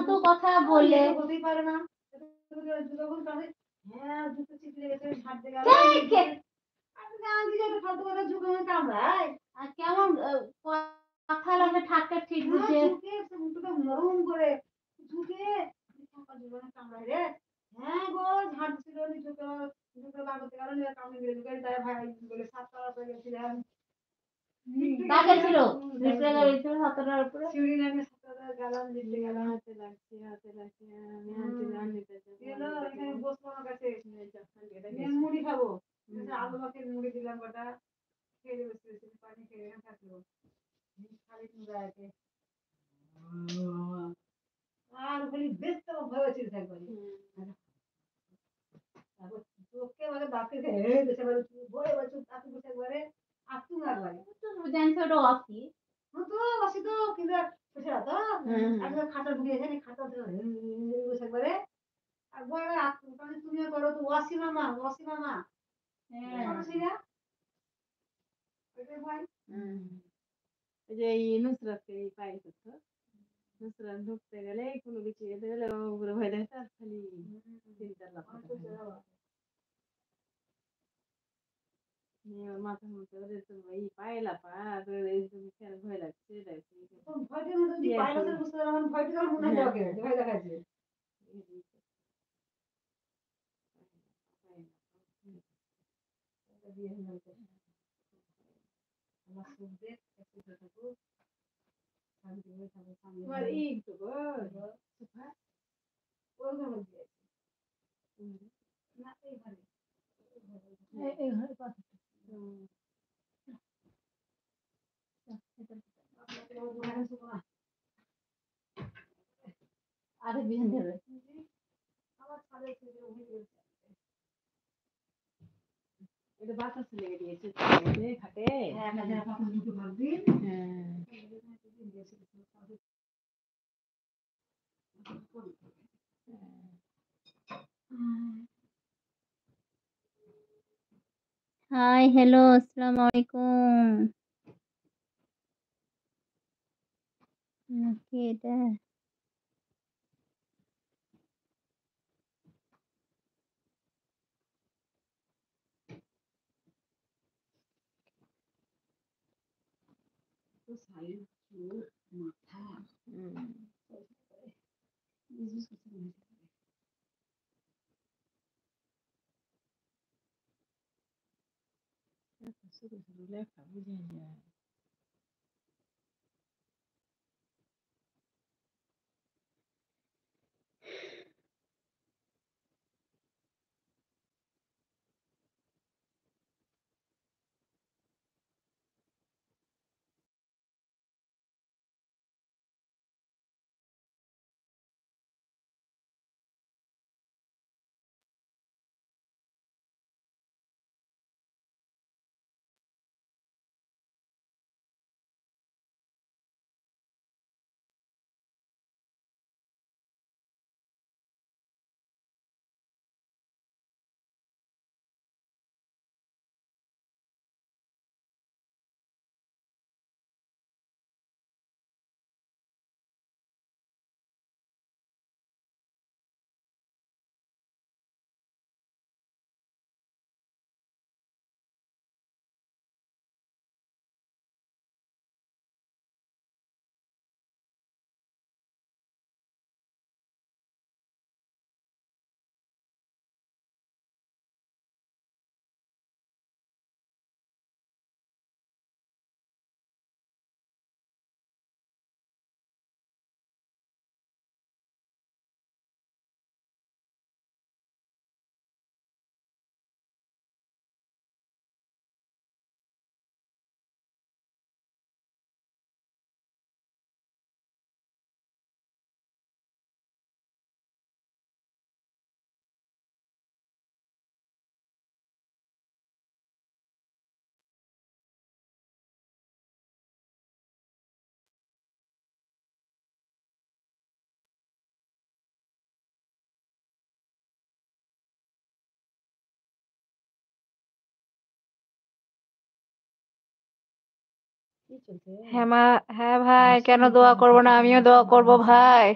ফালতু কথা বললে হতেই পারে না। হ্যাঁ জুতো চিপলে গেছে হাঁটতে গেল ফালতু কথা ঝুঁকে কামড়ায় আর কেমন কথা লাগে ঠাট্টা ঠিক বুঝে মুখটা নরম করে ঝুঁকে কামড়ায় রে। হ্যাঁ গো ঝাড়ছিল ঝুঁকে ঝুঁকে বাগাতে গেল কামড়ে গেলে তাই ভাই বলে 7 তলা হয়ে গেছিলাম। কাকে ছিল লিফটে গেছিল 7টার উপরে সিঁড়ি নামে 7 তলা গেলাম লিফটে গেলাম হাতে লাগছে আমি হাতে গান নিতে গেল এখানে বসবো আমার কাছে মুড়ি খাবো আলু মাখে মুড়ি দিলাম কটা খেয়ে বসে পানি খেয়ে থাকলো খালি গায়ে আর খালি ব্যস্ত ভয় ছিল একবারে তারপর তোকে বলে বাপকে দেশে বলে বলে বলছো আপনি বসে একবারে আপনি না লাগে তো জানছো ওটা অসি তো অসি তো কিন্তু বসে তো আর খাতা ঢুকে এখানে খাতা বসে একবারে আর বলে আপনি তুমিও করো তো অসি মামা হ্যাঁ ওইটাই ভাই এই যে এই নুসরাতকে এই পাই করতো নুসরাত ঢুকতে গেলে কোনো কিছু যেতে গেলে ওগুলো ভয় দেখতে আর খালি চিন্তার মাথার মধ্যে ওদের তো এই পায়লা পা ভয় লাগছে ভয়টা যদি পাইলসের বুঝতে পারলাম ভয়টা যখন মনে হয় ভয় দেখাচ্ছে আমার শুনতে একটু থাকো শান্তি হয়ে থাকো সামনে আর একটু সোফা ওই ঘরে দিয়েছে না এই ঘরে পাশে আরে বিহান ধরে আমার ছাদে থেকে উঠে গেছে এটা বাতাস লেগে দিয়েছে খাটে হ্যাঁ কাজে পাতা দুটো ভাগ দিন হ্যাঁ হাই হ্যালো আসসালামু আলাইকুম নাকি এটা তো সাইড চোখ মাথা ছোট ছোট লেখা বুঝে যায় হ্যাঁ মা হ্যাঁ ভাই কেন দোয়া করবো না আমিও দোয়া করবো ভাই